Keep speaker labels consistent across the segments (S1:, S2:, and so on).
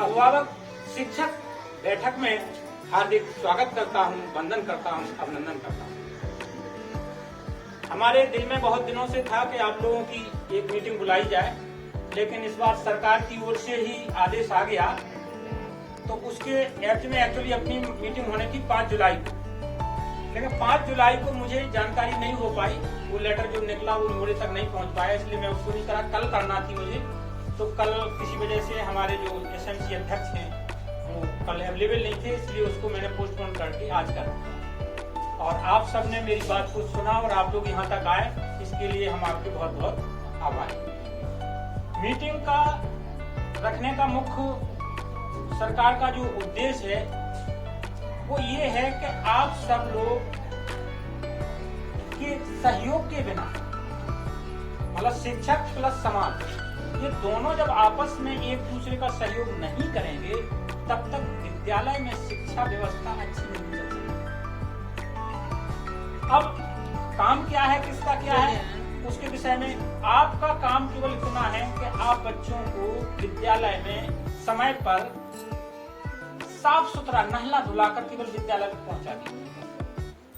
S1: अभिभावक शिक्षक बैठक में हार्दिक स्वागत करता हूं, वंदन करता हूं, अभिनंदन करता हूं। हमारे दिल में बहुत दिनों से था कि आप लोगों की एक मीटिंग बुलाई जाए, लेकिन इस बार सरकार की ओर से ही आदेश आ गया, तो उसके एक्चुअली अपनी मीटिंग होने थी 5 जुलाई को, लेकिन 5 जुलाई को मुझे जानकारी नहीं हो पाई। वो लेटर जो निकला वो मेरे तक नहीं पहुंच पाया, इसलिए मैं उसको नहीं करा। कल करना थी मुझे, तो कल किसी वजह से हमारे जो एसएमसी अध्यक्ष हैं वो कल अवेलेबल नहीं थे, इसलिए उसको मैंने पोस्टपोन करके आज कर। और आप सब ने मेरी बात को सुना और आप लोग यहाँ तक आए, इसके लिए हम आपके बहुत बहुत आभारी। मीटिंग का रखने का मुख्य सरकार का जो उद्देश्य है वो ये है कि आप सब लोग के सहयोग के बिना, मतलब शिक्षक प्लस समाज, ये दोनों जब आपस में एक दूसरे का सहयोग नहीं करेंगे तब तक विद्यालय में शिक्षा व्यवस्था अच्छी नहीं चल सकती। अब काम क्या है, किसका क्या है, उसके विषय में आपका काम केवल इतना है कि आप बच्चों को विद्यालय में समय पर साफ सुथरा नहला धुलाकर केवल विद्यालय में पहुंचा दीजिए।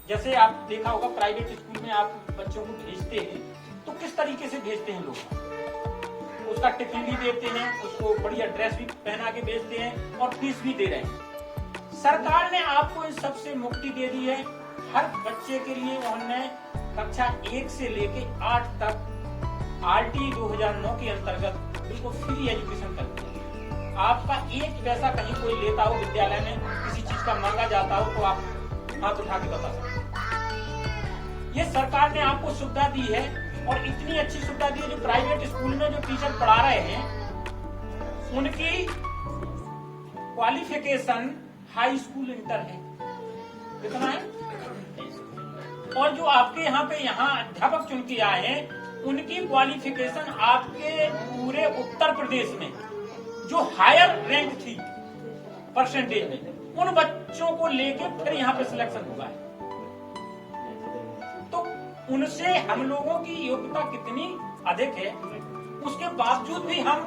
S1: जैसे आप देखा होगा प्राइवेट स्कूल में आप बच्चों को भेजते हैं तो किस तरीके से भेजते हैं लोग, उसका टिफिन भी देते हैं, उसको बढ़िया ड्रेस भी पहना के भेजते हैं और फीस भी दे रहे हैं। सरकार ने आपको इन सबसे मुक्ति दे दी है। हर बच्चे के लिए उन्होंने कक्षा 1 से लेके 8 तक RT 2009 के अंतर्गत बिल्कुल फ्री एजुकेशन कर दिया। आपका एक पैसा कहीं कोई लेता हो, विद्यालय में किसी चीज का मांगा जाता हो तो आप हाथ उठा के बता सकते। ये सरकार ने आपको सुविधा दी है और इतनी अच्छी सुविधा दी है, जो प्राइवेट स्कूल में जो टीचर पढ़ा रहे हैं उनकी क्वालिफिकेशन हाई स्कूल इंटर है, कितना है, और जो आपके यहाँ अध्यापक चुन के आए हैं उनकी क्वालिफिकेशन आपके पूरे उत्तर प्रदेश में जो हायर रैंक थी परसेंटेज में, उन बच्चों को लेके फिर यहाँ पे सिलेक्शन हुआ है। तो उनसे हम लोगों की योग्यता कितनी अधिक है, उसके बावजूद भी हम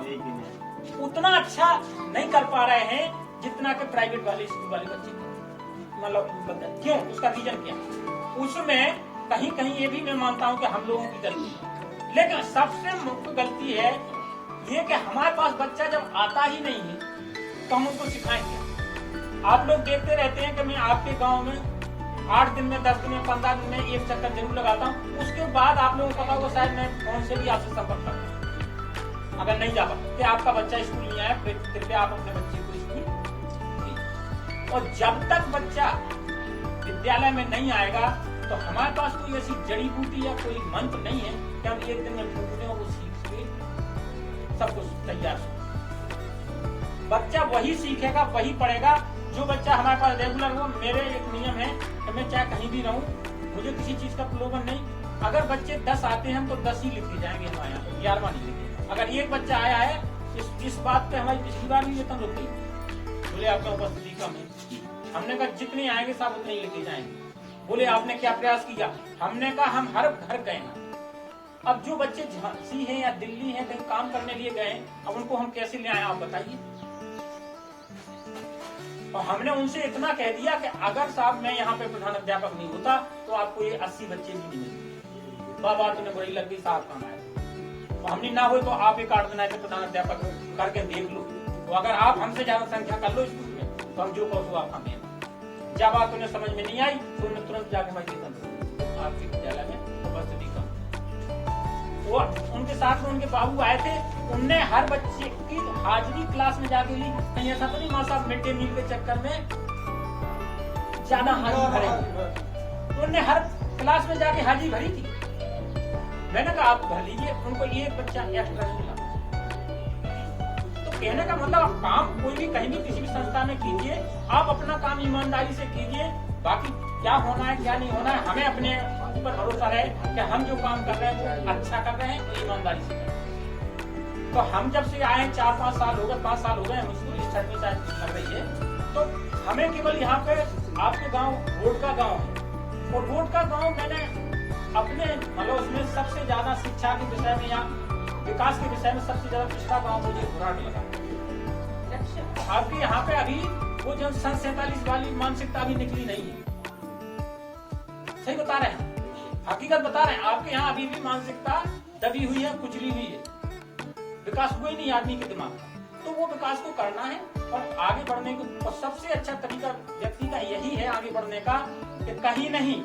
S1: उतना अच्छा नहीं कर पा रहे हैं जितना कि प्राइवेट वाले स्कूल वाले बच्चे। मतलब क्यों, उसका रीजन क्या? उसमें कहीं कहीं ये भी मैं मानता हूं कि हम लोगों की गलती है, लेकिन सबसे मुख्य गलती है ये कि हमारे पास बच्चा जब आता ही नहीं है तो हम उसको सिखाएंगे। आप लोग देखते रहते हैं कि मैं आपके गांव में 8 दिन में, 10 दिन में, 15 दिन में एक चक्कर जरूर लगाता हूँ। उसके बाद आप लोगों को पता होगा, शायद मैं फोन से भी आपसे संपर्क करता हूँ। अगर नहीं जा पाते, आपका बच्चा स्कूल नहीं आया, कृपया आप अपने बच्चे को स्कूल भेजिए। और जब तक बच्चा विद्यालय में नहीं आएगा तो हमारे पास कोई ऐसी जड़ी बूटी या कोई मंत्र नहीं है कि हम एक दिन में फूकते हैं वो सीख के सब कुछ तैयार हो। बच्चा वही सीखेगा, वही पढ़ेगा जो बच्चा हमारे पास रेगुलर हो। मेरे एक नियम है कि मैं चाहे कहीं भी रहूं, मुझे किसी चीज का प्रलोभन नहीं। अगर बच्चे 10 आते हैं तो 10 ही लिखे जाएंगे हमारे यहाँ पे, 11वां नहीं लिखे। अगर एक बच्चा आया है, इस बात पे हमारी पिछली बार भी वेतन रुकी, बोले आपका उपस्थिति कम है। हमने कहा जितने आएंगे सब उतने ही लिखे जाएंगे। बोले आपने क्या प्रयास किया? हमने कहा हम हर घर गए ना। अब जो बच्चे झांसी हैं या दिल्ली हैं, कहीं काम करने लिए गए, अब उनको हम कैसे ले आए आप बताइए। और हमने उनसे इतना कह दिया कि अगर साहब मैं यहाँ पे प्रधान अध्यापक नहीं होता तो आपको ये 80 बच्चे भी नहीं मिलते। बाबा तुम्हें बुरी लग गई, साहब काम आए। तो हमने ना हो तो आप एक 8 दिन प्रधान अध्यापक करके देख लो, तो अगर आप हमसे ज्यादा संख्या कर लो स्कूल में तो हम जो कहो आप हमें। जब बात उन्हें समझ में नहीं आई तो उन्हें तुरंत जाके हमारी वेतन आपके विद्यालय में उपस्थिति कम। वो उनके साथ में उनके बाबू आए थे, उनने हर बच्चे की हाजिरी क्लास में जाके ली। कहीं ऐसा तो नहीं माँ साहब मिड डे मील के चक्कर में ज्यादा हाजिरी भरेंगे, उन्होंने हर क्लास में जाके हाजिरी भरी थी। मैंने कहा आप भर लीजिए, उनको एक बच्चा एक्स्ट्रा मिला। तो कहने का मतलब काम कोई भी कहीं भी किसी भी संस्था में कीजिए, आप अपना काम ईमानदारी से कीजिए। बाकी क्या होना है क्या नहीं होना है, हमें अपने ऊपर भरोसा रहे कि हम जो काम कर रहे हैं वो अच्छा कर रहे हैं, ईमानदारी से कर रहे हैं। तो हम जब से आए 4-5 साल हो गए, 5 साल हो गए, हम स्कूल इस छठ में शायद लग रही है। तो हमें केवल यहाँ पे आपके गाँव रोड का गाँव है, और रोड का गाँव मैंने अपने मतलब उसमें सबसे ज्यादा शिक्षा के विषय में या विकास के विषय में सबसे ज्यादा पिछड़ा गाँव मुझे घुराट लगा। आपके यहाँ पे अभी वो जो सन 47 वाली मानसिकता अभी निकली नहीं है। सही बता रहे हैं, हकीकत बता रहे हैं। आपके यहाँ अभी भी मानसिकता दबी हुई है, कुचली हुई है, विकास हुआ ही नहीं आदमी के दिमाग का। तो वो विकास को करना है और आगे बढ़ने को, और सबसे अच्छा तरीका व्यक्ति का यही है आगे बढ़ने का कि कहीं नहीं,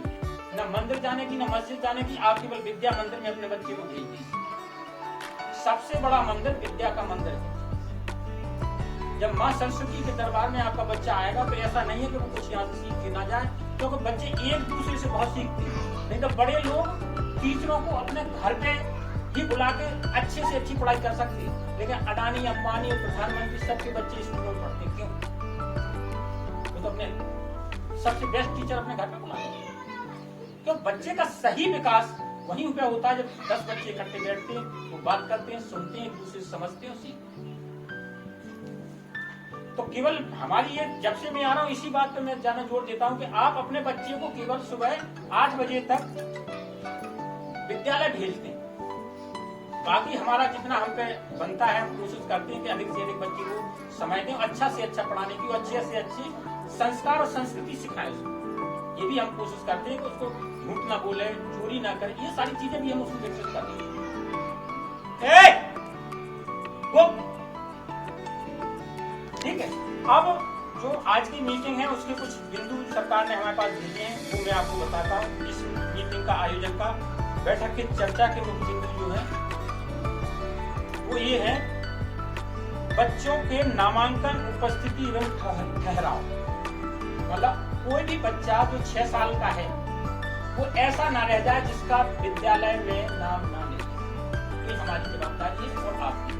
S1: न मंदिर जाने की, न मस्जिद जाने की, आप केवल विद्या मंदिर में अपने बच्चे को भेज दीजिए। सबसे बड़ा मंदिर विद्या का मंदिर है। जब माँ सरस्वती के दरबार में आपका बच्चा आएगा तो ऐसा नहीं है कि वो कुछ यहाँ से सीख के ना जाए, क्योंकि बच्चे एक दूसरे से बहुत सीखते हैं। नहीं तो बड़े लोग टीचरों को अपने घर पे ही बुला के अच्छे से अच्छी पढ़ाई कर सकते हैं, लेकिन अडानी, अंबानी और प्रधानमंत्री सबके बच्चे स्कूलों में पढ़ते क्यों? वो तो अपने सबसे बेस्ट टीचर अपने घर पे बुलाते हैं। क्यों? बच्चे का सही विकास वहीं पे होता है जब 10 बच्चे इकट्ठे बैठते हैं, वो बात करते हैं, सुनते हैं, एक दूसरे से समझते हैं, सीखते हैं। तो केवल हमारी ये, जब से मैं आ रहा हूँ इसी बात पे मैं ज्यादा जोर देता हूँ कि आप अपने बच्चे को केवल सुबह 8 बजे तक विद्यालय भेज दें। बाकी हमारा जितना हम पे बनता है हम कोशिश करते हैं कि अधिक से अधिक बच्चे को समय दें, अच्छा से अच्छा पढ़ाने की, अच्छे से अच्छी संस्कार और संस्कृति सिखाएं उसको। ये भी हम कोशिश करते हैं कि उसको झूठ ना बोले, चोरी ना करे, ये सारी चीजें भी हम उसको विकसित करते हैं। ठीक है। अब जो आज की मीटिंग है उसके कुछ बिंदु सरकार ने हमारे पास भेजे हैं, वो मैं आपको बताता हूँ। इस मीटिंग का आयोजन का, बैठक की चर्चा के मुख्य बिंदु जो है वो ये है, बच्चों के नामांकन, उपस्थिति एवं ठहराव। मतलब कोई भी बच्चा जो 6 साल का है वो ऐसा ना रह जाए जिसका विद्यालय में नाम ना ले। ये हमारी जवाबदारी है और आपकी।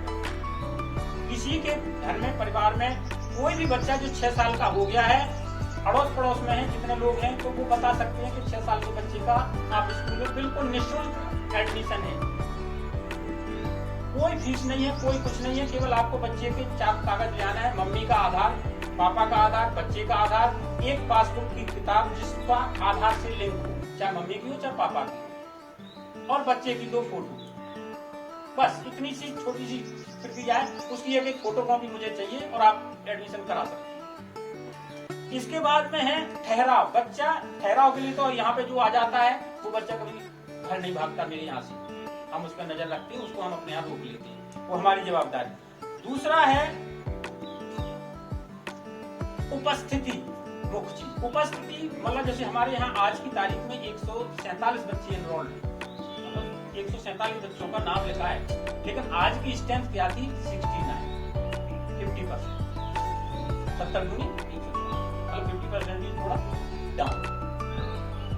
S1: किसी के घर में, परिवार में कोई भी बच्चा जो 6 साल का हो गया है, अड़ोस पड़ोस में है जितने लोग हैं, तो वो बता सकते हैं कि 6 साल के बच्चे का आप स्कूल में बिल्कुल निःशुल्क एडमिशन है। कोई फीस नहीं है, कोई कुछ नहीं है, केवल आपको बच्चे के 4 कागज ले आना है, मम्मी का आधार, पापा का आधार, बच्चे का आधार, एक पासबुक की किताब जिसका आधार से लिंक हो, चाहे मम्मी की हो चाहे पापा की, और बच्चे की 2 फोटो। बस इतनी सी छोटी सी प्रक्रिया है। उसकी एक फोटो कॉपी मुझे चाहिए और आप एडमिशन करा सकते हैं। इसके बाद में है ठहराव। बच्चा ठहराव के लिए तो यहाँ पे जो आ जाता है वो बच्चा कभी घर नहीं भागता मेरे यहाँ से, हम उस पर नजर रखते हैं, उसको हम अपने यहाँ रोक लेते हैं, वो हमारी जवाबदारी। दूसरा है उपस्थिति, मुख्य चीज उपस्थिति। मतलब जैसे हमारे यहाँ आज की तारीख में 147 बच्चे एनरोल्ड, मतलब 147 बच्चों का नाम लिखा है, लेकिन आज की स्ट्रेंथ क्या थी? 69, 50%, 70 दूनी 50% भी थोड़ा डाउन।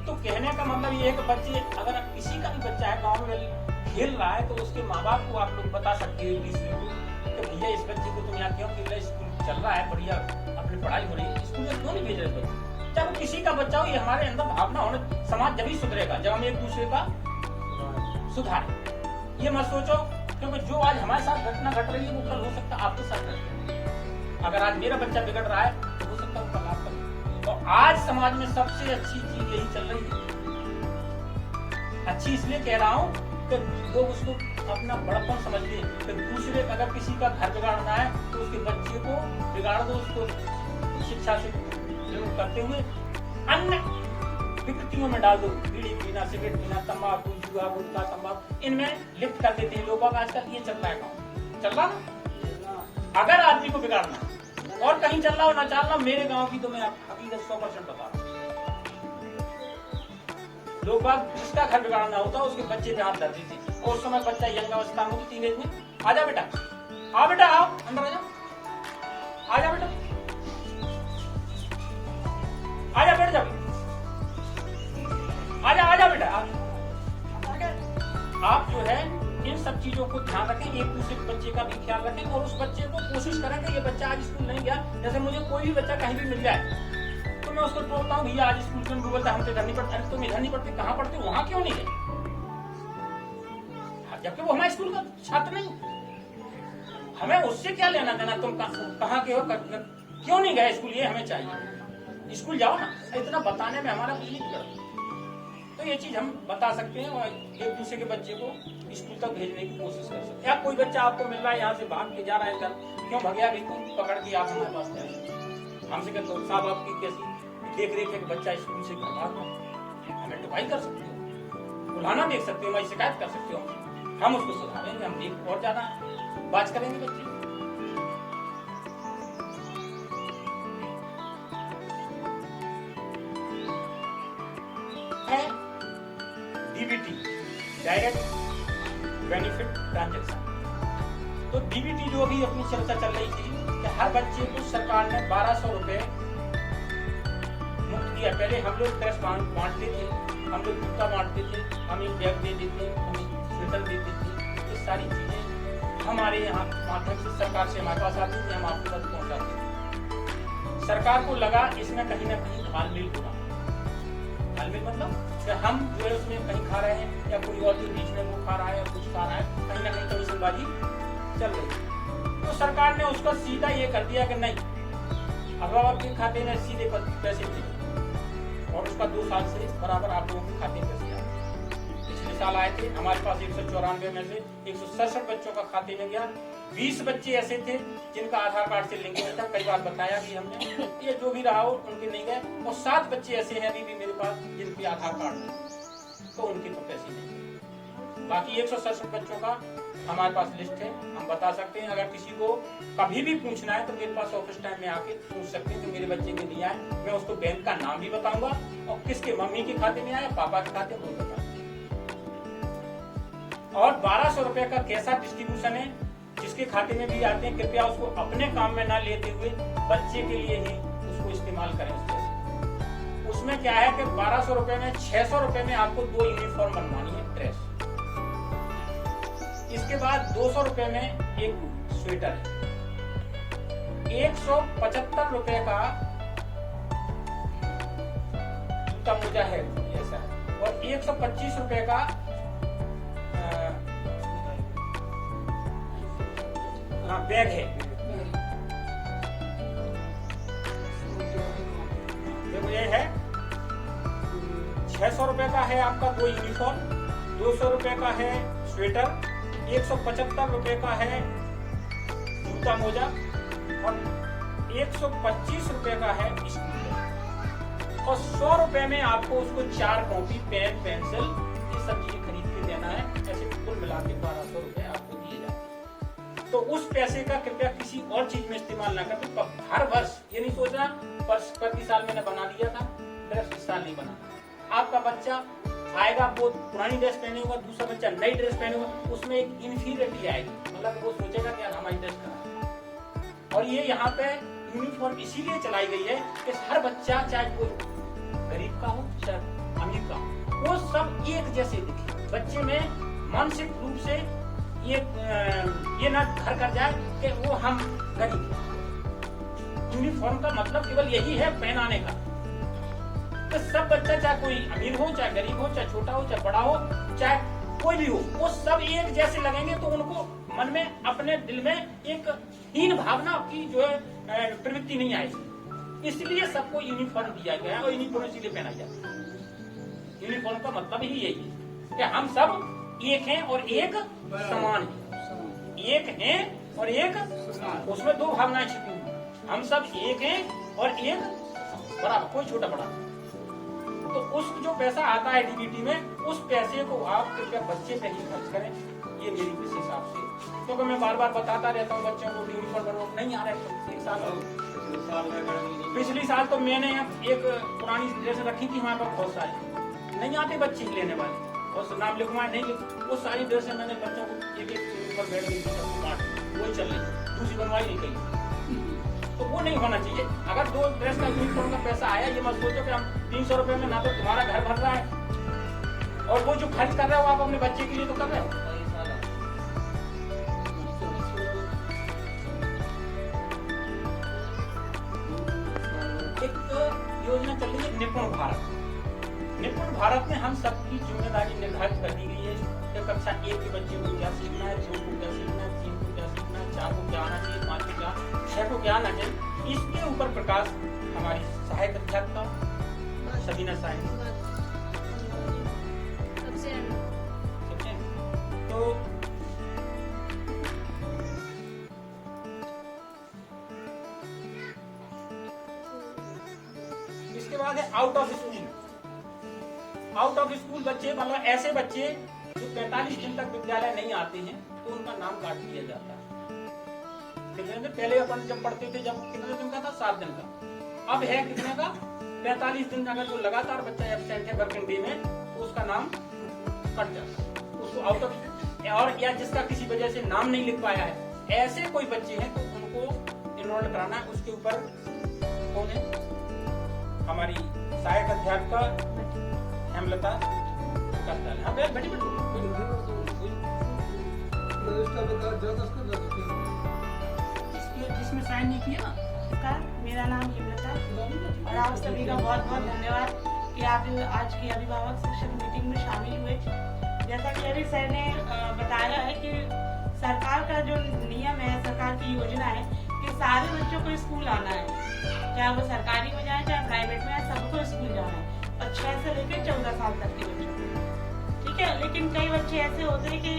S1: तो कहने का मतलब ये है कि बच्चे, अगर किसी का भी बच्चा है गाँव में खेल रहा है, तो उसके माँ बाप को आप लोग बता सकते हैं कि भैया इस बच्चे को तुम यहाँ क्यों खेल रहे, स्कूल चल रहा है, बढ़िया अपनी पढ़ाई हो रही है, स्कूल में क्यों नहीं भेज रहे बच्चे? चाहे वो किसी का बच्चा हो, ये हमारे अंदर भावना होने, समाज जब ही सुधरेगा जब हम एक दूसरे का सुधारें। ये मत सोचो क्योंकि जो आज हमारे साथ घटना घट रही है वो कल हो सकता है आपके साथ घटे। अगर आज मेरा बच्चा बिगड़ रहा है तो हो सकता है कल आपका। और आज समाज में सबसे अच्छी चीज यही चल रही है। अच्छी इसलिए कह रहा हूँ कि लोग उसको अपना बड़प्पन समझ ले कि दूसरे, अगर किसी का घर बिगाड़ना है तो उसके बच्चे को बिगाड़ दो, उसको शिक्षा से प्रयोग करते हुए अन्य विकृतियों में डाल दो, बीड़ी पीना, सिगरेट पीना, तंबाकू, जुआ, गुटखा, तंबाकू, इनमें लिप्त कर देते हैं लोग। आजकल ये चल रहा है, गाँव चल रहा ना। अगर आदमी को बिगाड़ना और कहीं चल रहा हो ना चल रहा, मेरे गाँव की तो मैं हकीकत 100% बता रहा हूँ। लोग बात जिसका घर बिगाड़ना होता है उसके बच्चे पे हाथ धर देते, और उस समय बच्चा यंग अवस्था में, टीनेज में, आजा बेटा, आ बेटा, आओ अंदर आजा, आजा बेटा, आजा बैठ जा, आजा आजा बेटा। आप जो है इन सब चीजों को ध्यान रखें, एक दूसरे के बच्चे का भी ख्याल रखें, और उस बच्चे को कोशिश करें कि ये बच्चा आज स्कूल नहीं गया। जैसे मुझे कोई भी बच्चा कहीं भी मिल जाए तो मैं उसको टोकता हूँ, भैया आज स्कूल क्यों बोलता, हम तो इधर नहीं पढ़ते। अरे तुम इधर नहीं पढ़ते, कहाँ पढ़ते, वहां क्यों नहीं गए? जबकि वो हमारे स्कूल का छात्र नहीं, हमें उससे क्या लेना देना, तुम कहाँ के हो, क्यों नहीं गए स्कूल, ये हमें चाहिए। स्कूल जाओ ना, इतना बताने में हमारा कुछ नहीं बिगड़ा। तो ये चीज हम बता सकते हैं और एक दूसरे के बच्चे को स्कूल तक भेजने की कोशिश कर सकते हैं। या कोई बच्चा आपको मिल रहा है यहाँ से भाग के जा रहा है घर, क्यों भगया भी पकड़ के आप हमारे पास जाए, हमसे कहते हो साहब आपकी कैसी देख रेख एक बच्चा स्कूल से घर भाग रहा, हमें टुकाई कर सकते हो, बुलाना देख सकते हो, हमारी शिकायत कर सकते हो, हम उसको सुधारेंगे, हम देख और ज्यादा बात करेंगे बच्चे। है डीबीटी, डायरेक्ट बेनिफिट ट्रांजैक्शन। तो डीबीटी जो भी अपनी चर्चा चल रही थी कि हर बच्चे को सरकार ने 1200 रुपए मुफ्त दिया। पहले हम लोग ड्रेस बांटते थे, हम लोग जूता बांटते थे, हम एक बैग दे देते, हमें स्वेटर देते थे, ये सारी चीजें हमारे यहाँ माध्यम से सरकार से हमारे पास आती थी, हम आपके पास पहुँचाते थे। सरकार को लगा इसमें कहीं ना कहीं घालमेल होगा। घालमेल मतलब कि हम जो है उसमें कहीं खा रहे हैं या कोई और जो बीच में वो खा रहा है या कुछ खा रहा है, कहीं ना कहीं कमीशनबाजी चल रही है। तो सरकार ने उसका सीधा ये कर दिया कि नहीं, अभिभावक के खाते में सीधे पैसे दिए और उसका 2 साल से बराबर आप लोगों के खाते में पैसे आए। पिछले साल आए थे हमारे पास 194 में से 167 बच्चों का खाते में गया। 20 बच्चे ऐसे थे जिनका आधार कार्ड से लिंक नहीं था, कई बार बताया भी हमने, ये जो भी रहा हो उनके नहीं गए। और 7 बच्चे ऐसे हैं अभी भी मेरे पास जिनके आधार कार्ड नहीं, तो उनके तो पैसे नहीं गए। बाकी 167 बच्चों का हमारे पास लिस्ट है, हम बता सकते हैं। अगर किसी को कभी भी पूछना है तो मेरे पास ऑफिस टाइम में आके पूछ सकते हैं कि मेरे बच्चे के लिए आए, मैं उसको बैंक का नाम भी बताऊंगा और किसके मम्मी के खाते में आया, पापा के खाते में बताऊंगा। और 1200 रुपए का कैसा डिस्ट्रीब्यूशन है, जिसके खाते में भी आते हैं, कृपया उसको अपने काम में ना लेते हुए बच्चे के लिए ही उसको इस्तेमाल करें। उस पैसे उसमें क्या है कि 1200 रुपए में 600 रुपए में आपको 2 यूनिफॉर्म बनवानी है, ड्रेस। इसके बाद 200 रुपए में एक स्वेटर है, 175 रुपए का जूता मोजा है ऐसा, और 125 रुपए का बैग है। देखो ये है 600 रुपए का है आपका 2 यूनिफॉर्म, 200 रुपए का है स्वेटर, 175 रुपए का है जूता मोजा और 125 रुपए का है स्कूल। और 100 रुपए में आपको उसको 4 कॉपी, पेन, पेंसिल, ये सब चीजें खरीद के देना है। ऐसे कुल मिला के 1200 रुपए आपको दिए जाए। तो उस पैसे का कृपया किसी और चीज में इस्तेमाल ना करें। तो हर वर्ष ये नहीं सोचना प्रति साल मैंने बना दिया था ड्रेस, इस साल नहीं बना। आपका बच्चा आएगा, वो पुरानी ड्रेस पहने होगा, दूसरा बच्चा नई ड्रेस पहनेगा, उसमें एक इन्फीरियरिटी आएगी, मतलब वो सोचेगा कि यार हमारी ड्रेस खराब है। और ये यहाँ पे यूनिफॉर्म इसीलिए चलाई गई है कि हर बच्चा, चाहे कोई गरीब का हो चाहे अमीर का हो, वो सब एक जैसे दिखे। बच्चे में मानसिक रूप से ये ना घर कर जाए कि वो हम गरीब। यूनिफॉर्म का मतलब केवल यही है पहनाने का। तो सब बच्चा, चाहे कोई अमीर हो चाहे गरीब हो, चाहे छोटा हो चाहे बड़ा हो, चाहे कोई भी हो, वो सब एक जैसे लगेंगे तो उनको मन में, अपने दिल में एक हीन भावना की जो है प्रवृत्ति नहीं आएगी। इसलिए सबको यूनिफॉर्म दिया गया है और यूनिफॉर्म इसीलिए पहना जाता है। यूनिफॉर्म का मतलब ही यही है कि हम सब एक हैं और एक समान है। एक हैं और एक, उसमें 2 भावनाएं छिपी हुई। हम सब एक हैं और एक बराबर, कोई छोटा बड़ा। तो उस जो पैसा आता है डीबीटी में, उस पैसे को आप कृपया बच्चे पे ही खर्च करें, ये मेरी विशेष हिसाब से। क्योंकि मैं बार बार बताता रहता हूँ बच्चों को यूनिफॉर्म बनवाओ, नहीं आ रहा है। एक साल पिछली साल तो मैंने एक पुरानी ड्रेस रखी थी हमारे पास, बहुत सारी नहीं आते बच्चे लेने वाले, और नाम लिखवाए नहीं लिख, वो सारी ड्रेसें मैंने बच्चों को एक ऊपर बैठ गई, वो चल रही, दूसरी बनवाई नहीं गई। तो वो नहीं होना चाहिए। अगर 2 ड्रेस का यूनिफॉर्म का पैसा आया, ये मत सोचो कि हम 300 रुपए में ना तो तुम्हारा घर भर रहा है और वो जो खर्च कर रहे हो आप अपने बच्चे के लिए तो कर रहे हो। एक योजना चल रही है निपुण भारत। निपुण भारत में हम सबकी जिम्मेदारी निर्धारित कर दी गई है कि कक्षा 1 के बच्चे को क्या सीखना है, 2 को क्या सीखना है, 3 को क्या सीखना है, 4 को क्या आना चाहिए, 5 को क्या, 6 को क्या आना चाहिए। इसके ऊपर प्रकाश हमारी सहायक अध्यापिका सबीना साइंस तो इसके बाद है out of school. Out of school बच्चे मतलब ऐसे बच्चे जो 45 दिन तक विद्यालय नहीं आते हैं तो उनका नाम काट दिया जाता है। कितने दिन पहले अपन जब पढ़ते थे, जब कितने दिन का था, 7 दिन का, अब है कितने का, 45 दिन। अगर जो लगातार बच्चा एब्सेंट है वर्किंग डे में तो उसका नाम कट जाता है, उसको आउट ऑफ। और या जिसका किसी वजह से नाम नहीं लिख पाया है, ऐसे कोई बच्चे हैं तो उनको इनरोल कराना है। उसके ऊपर कौन है, हमारी सहायक अध्यापिका हेमलता करता है। हाँ बेटी जिसमें साइन नहीं किया।
S2: मेरा नाम हेमलता और आप सभी का बहुत बहुत धन्यवाद कि आप आज की अभिभावक शिक्षक मीटिंग में शामिल हुए। जैसा कि अभी सर ने बताया है कि सरकार का जो नियम है, सरकार की योजना है कि सारे बच्चों को स्कूल आना है, चाहे वो सरकारी में जाए चाहे प्राइवेट में, सबको स्कूल जाना है, और 6 से लेकर 14 साल तक के बच्चों को। ठीक है, लेकिन कई बच्चे ऐसे होते हैं कि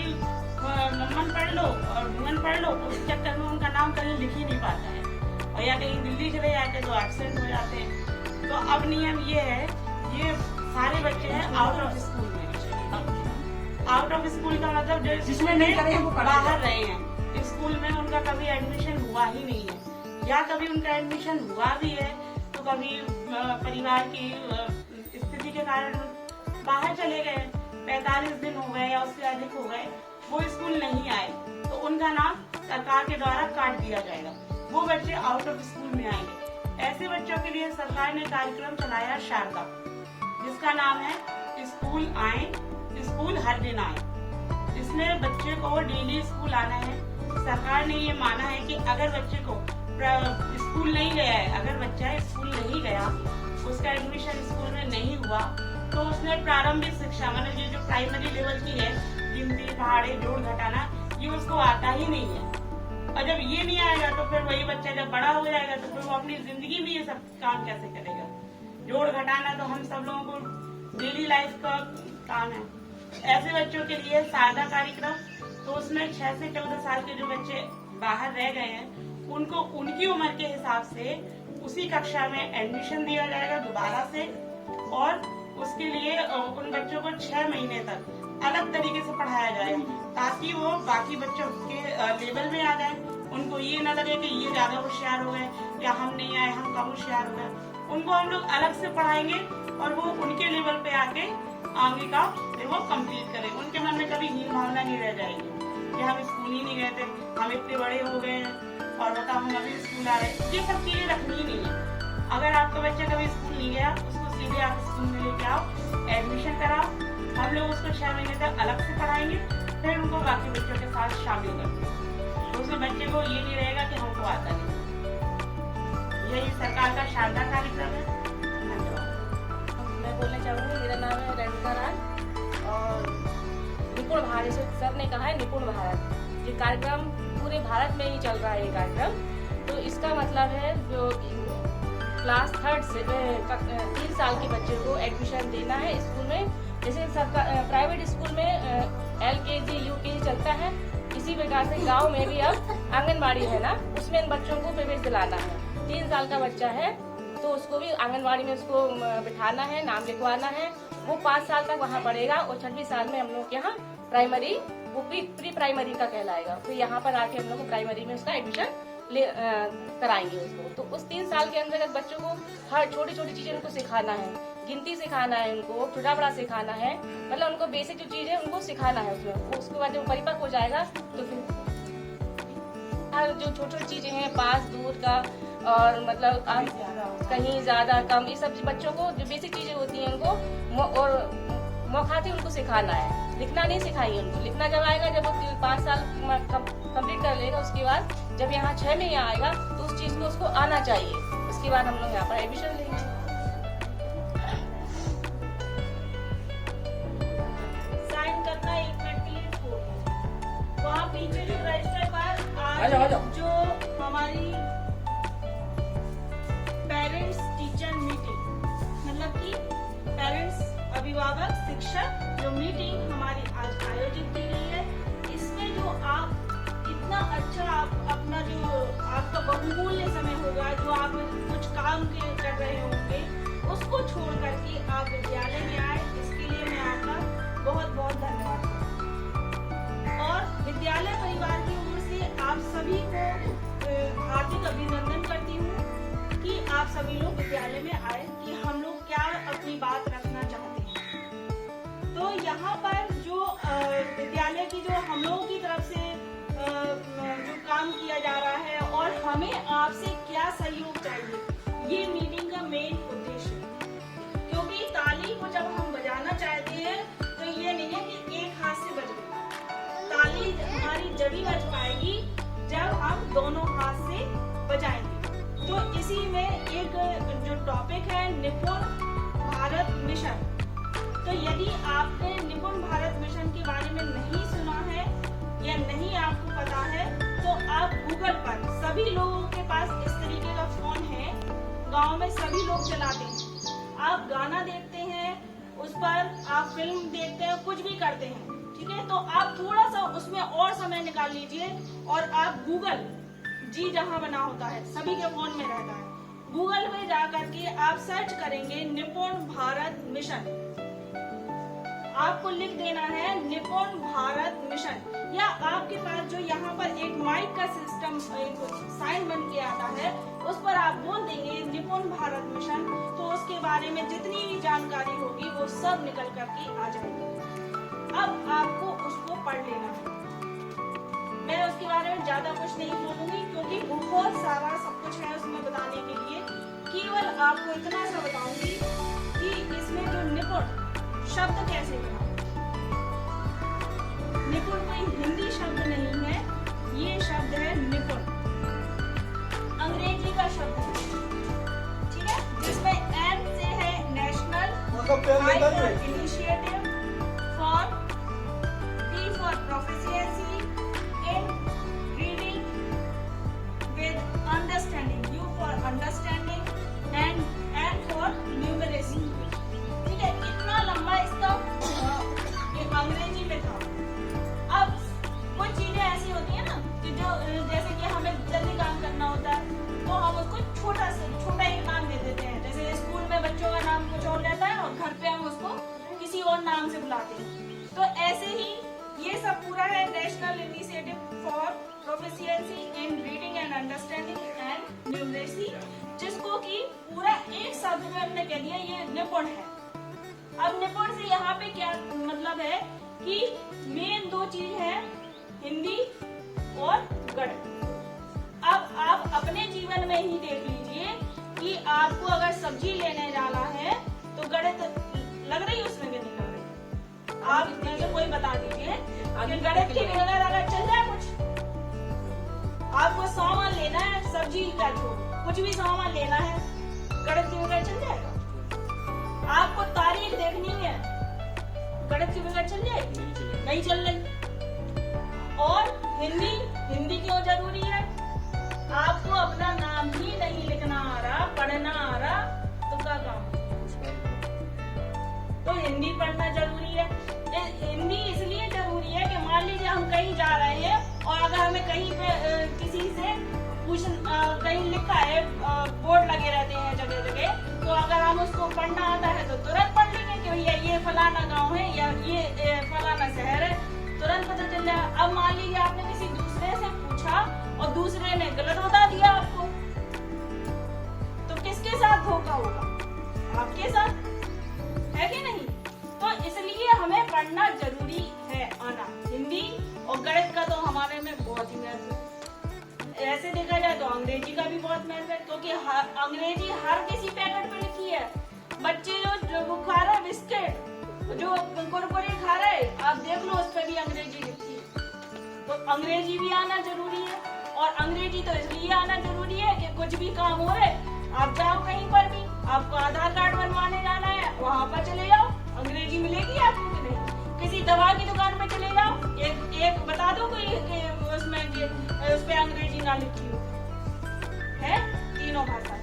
S2: मम्मन पढ़ लो और भूमन पढ़ लो, तो उस चक्कर में उनका नाम कहीं लिख ही नहीं पाता है, और या कहीं दिल्ली चले जाते हैं तो एब्सेंट हो जाते हैं। तो अब नियम ये है, ये सारे बच्चे हैं आउट ऑफ स्कूल में। आउट ऑफ स्कूल का मतलब जो
S1: जिसमें नहीं करे वो
S2: बाहर रहे हैं, स्कूल में उनका कभी एडमिशन हुआ ही नहीं है, या कभी उनका एडमिशन हुआ भी है तो कभी परिवार की स्थिति के कारण बाहर चले गए, 45 दिन हो गए या उससे अधिक हो गए, वो स्कूल नहीं आए, तो उनका नाम सरकार के द्वारा काट दिया जाएगा। वो बच्चे आउट ऑफ स्कूल में आएंगे। ऐसे बच्चों के लिए सरकार ने कार्यक्रम चलाया शारदा, जिसका नाम है स्कूल आए, स्कूल हर दिन आए। इसमें बच्चे को डेली स्कूल आना है। सरकार ने ये माना है कि अगर बच्चे को स्कूल नहीं गया है, अगर बच्चा स्कूल नहीं गया, उसका एडमिशन स्कूल में नहीं हुआ, तो उसने प्रारंभिक शिक्षा मतलब ये जो प्राइमरी लेवल की है, गिनती पहाड़े जोड़ घटाना, ये उसको आता ही नहीं है। और जब ये नहीं आएगा तो फिर वही बच्चा जब बड़ा हो जाएगा तो फिर वो अपनी जिंदगी में ये सब काम कैसे करेगा। जोड़ घटाना तो हम सब लोगों को डेली लाइफ का काम है। ऐसे बच्चों के लिए सादा कार्यक्रम, तो उसमें 6 से 14 साल के जो बच्चे बाहर रह गए हैं उनको उनकी उम्र के हिसाब से उसी कक्षा में एडमिशन दिया जाएगा दोबारा से, और उसके लिए उन बच्चों को 6 महीने तक अलग तरीके से पढ़ाया जाएगा ताकि वो बाकी बच्चों के लेवल में आ जाए। उनको ये न लगे कि ये ज्यादा होशियार हो गए या हम नहीं आए, हम कम होशियार हो गए। उनको हम लोग अलग से पढ़ाएंगे और वो उनके लेवल पे आके आगे का वो कंप्लीट करें। उनके मन में कभी हीन भावना नहीं रह जाएगी कि हम स्कूल ही नहीं गए थे, हम इतने बड़े हो गए हैं और बताओ हम अभी स्कूल आ रहे। ये सब चीजें रखनी ही नहीं है। अगर आपका बच्चा कभी स्कूल नहीं गया, उसको सीधे आप स्कूल में लेके आओ, एडमिशन कराओ, हम लोग उसको 6 महीने तक अलग से पढ़ाएंगे, फिर उनको बाकी बच्चों के साथ शामिल करते। तो उसमें बच्चे को ये नहीं रहेगा कि हमको आता नहीं। यही सरकार का शानदार कार्यक्रम है।
S3: मैं बोलना चाहूँगी, मेरा नाम है रेणुका राज और निपुण भारत, सर ने कहा है निपुण भारत। ये कार्यक्रम पूरे भारत में ही चल रहा है ये कार्यक्रम। तो इसका मतलब है जो क्लास 3 से 3 साल के बच्चे को एडमिशन देना है स्कूल में। जैसे सरकार प्राइवेट स्कूल में LKG UKG चलता है, इसी प्रकार से गांव में भी अब आंगनबाड़ी है ना, उसमें इन बच्चों को प्रवेश दिलाना है। 3 साल का बच्चा है तो उसको भी आंगनबाड़ी में उसको बिठाना है, नाम लिखवाना है। वो 5 साल तक वहाँ पढ़ेगा और 6वीं साल में हम लोग के यहाँ प्राइमरी, वो प्री प्राइमरी का कहलाएगा। फिर यहाँ पर आके हम लोग प्राइमरी में उसका एडमिशन कराएंगे उसको। तो उस 3 साल के अंदर बच्चों को हर छोटी छोटी चीजें उनको सिखाना है, गिनती सिखाना है, उनको छोटा बड़ा सिखाना है, मतलब उनको बेसिक जो चीज है उनको सिखाना है उसमें। उसके बाद जब परिपक्व हो जाएगा तो फिर हर जो छोटी छोटी चीजें हैं, पास दूर का और मतलब कहीं ज्यादा कम, ये सब बच्चों को जो बेसिक चीजें होती हैं उनको और मौखाती उनको सिखाना है। लिखना नहीं सिखाएंगे उनको, लिखना जब आएगा जब वो 5 साल कंप्लीट कर लेगा, उसके बाद जब यहाँ 6 में यहाँ आएगा तो उस चीज को उसको आना चाहिए। उसके बाद हम लोग यहाँ पर एडमिशन लेंगे।
S2: साइन करना 1 मिनट के लिए वहाँ पीछे जो रजिस्टर पर
S1: आज
S2: जो हमारी पेरेंट्स टीचर मीटिंग, मतलब कि पेरेंट्स अभिभावक शिक्षक जो मीटिंग हमारी आज आयोजित की गई है, काम कर रहे होंगे उसको छोड़ करके आप विद्यालय में आए, इसके लिए मैं आपका बहुत बहुत धन्यवाद करती हूँ। और विद्यालय परिवार की ओर से आप सभी को हार्दिक अभिनंदन करती हूँ कि आप सभी लोग विद्यालय में आए कि हम लोग क्या अपनी बात रखना चाहते हैं। तो यहाँ पर जो विद्यालय की जो हम लोगों की तरफ से जो काम किया जा रहा है और हमें आपसे क्या सहयोग चाहिए, ये मीटिंग का मेन उद्देश्य है। क्योंकि ताली को जब हम बजाना चाहते हैं तो ये नहीं है कि एक हाथ से बज गई, ताली हमारी जभी बज पाएगी जब हम दोनों हाथ से बजाएंगे। तो इसी में एक जो टॉपिक है निपुण भारत मिशन, तो यदि आपने निपुण भारत मिशन के बारे में नहीं सुना है या नहीं आपको पता है तो आप गूगल पर, सभी लोगों के पास इस तरीके का फोन है, गांव में सभी लोग चलाते हैं, आप गाना देखते हैं उस पर, आप फिल्म देखते हैं, कुछ भी करते हैं, ठीक है। तो आप थोड़ा सा उसमें और समय निकाल लीजिए और आप गूगल, जी जहां बना होता है सभी के फोन में रहता है, गूगल में जा करके आप सर्च करेंगे निपुण भारत मिशन, आपको लिख देना है निपुण भारत मिशन, या आपके पास जो यहाँ पर एक माइक का सिस्टम साइन बन के आता है उस पर आप बोल देंगे निपुण भारत मिशन, तो उसके बारे में जितनी भी जानकारी होगी वो सब निकल करके आ जाएगी। अब आपको उसको पढ़ लेना है, मैं उसके बारे में ज्यादा कुछ नहीं बोलूंगी क्योंकि बहुत सारा सब कुछ है उसमें बताने के लिए, केवल आपको इतना सा बताऊंगी कि इसमें जो निपुण शब्द कैसे बना। निपुण कोई हिंदी शब्द नहीं है, ये शब्द है निपुण, अंग्रेजी का शब्द है, ठीक है, जिसमें एन से है national, I for initiative, for P for proficiency in reading with understanding, U for understanding and N for numeracy, ठीक है। इतना लंबा इसका अंग्रेजी में था। अब कुछ चीजें ऐसी होती है ना कि जो जैसे कि हमें जल्दी काम करना होता है तो हम उसको छोटा ही नाम दे देते हैं, जैसे स्कूल में बच्चों का नाम कुछ और रहता है और घर पे हम उसको किसी और नाम से बुलाते हैं। तो ऐसे ही ये सब पूरा है national initiative for proficiency in reading and understanding and numeracy, जिसको कि पूरा एक शब्द में हमने कह दिया ये निपुण है। अब निपुण से यहाँ पे क्या मतलब है कि मेन दो चीज है, हिंदी और गणित। अब आप अपने जीवन में ही देख लीजिए कि आपको अगर सब्जी लेने जाना है तो गणित लग रही है उसमें कि नहीं लग रही, आप इसमें से कोई बता दीजिए कि गणित के बगैर अगर चल जाए कुछ, आपको सामान लेना है, सब्जी का छोड़ कुछ भी सामान लेना है, गणित के बगैर चल जाएगा। आपको तारीख देखनी है, गणित के बगैर चल जाएगी, नहीं चल रही। और हिंदी क्यों जरूरी है, आपको अपना नाम ही नहीं लिखना आ रहा, पढ़ना आ रहा तो क्या काम, तो हिंदी पढ़ना जरूरी है। हिंदी इसलिए जरूरी है कि मान लीजिए हम कहीं जा रहे हैं और अगर हमें कहीं पे किसी से कहीं लिखा है, बोर्ड लगे रहते हैं जगह जगह, तो अगर हम उसको पढ़ना आता है तो तुरंत पढ़ लेंगे कि भैया ये फलाना गांव है या ये फलाना शहर है, तुरंत पता चल जाएगा। अब मान लीजिए आपने किसी दूसरे से पूछा और दूसरे ने गलत बता दिया आपको, तो किसके साथ धोखा होगा, आपके साथ, है कि नहीं। तो इसलिए हमें पढ़ना जरूरी है आना, हिंदी और गणित का तो हमारे में बहुत ही महत्व है। ऐसे देखा जाए तो अंग्रेजी का भी बहुत महत्व है, क्योंकि अंग्रेजी हर किसी पैकेट पे लिखी है। बच्चे जो खा रहे बिस्किट, जो कुरकुरे खा रहे, आप देख लो उस पर भी अंग्रेजी लिखी है। तो अंग्रेजी भी आना जरूरी है, और अंग्रेजी तो इसलिए आना जरूरी है कि कुछ भी काम हो रहे, आप जाओ कहीं पर भी, आपको आधार कार्ड बनवाने जाना है, वहाँ पर चले जाओ, अंग्रेजी मिलेगी आपको कि नहीं। किसी दवा की दुकान में चले जाओ, एक बता दो कोई उसमें उस पे अंग्रेजी ना लिखी हो, है तीनों भाषा।